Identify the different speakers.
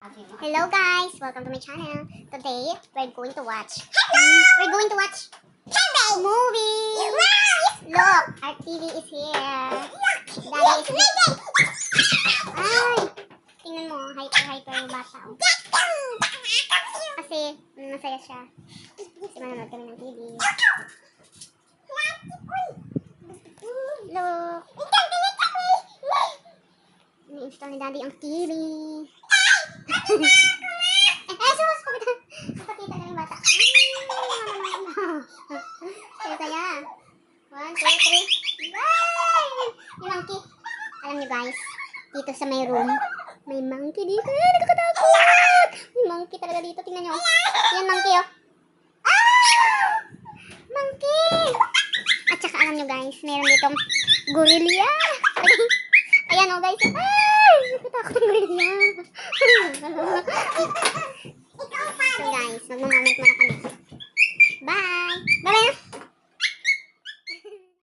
Speaker 1: Hello guys, welcome to my channel. Today we're going to watch. Movie. Look, our TV is here. Daddy is here. Ay, tingnan mo, hyper yung bata. Oh. Kasi masaya siya. Kasi manonood kami ng TV. Look. Ini-install ni Daddy ang TV. Sus! Napakita na yung bata. Saya. 1, 2, 3. Yay! May monkey. Alam niyo guys, dito sa may room, may monkey dito. Nakakatakot! May monkey talaga dito. Tingnan nyo. Yan monkey oh. Ah! Monkey! At saka alam nyo guys, mayroon ditong gorilla. Ayan oh guys. Ay! Nakatakot ang gorilla. So guys, magmamamit muna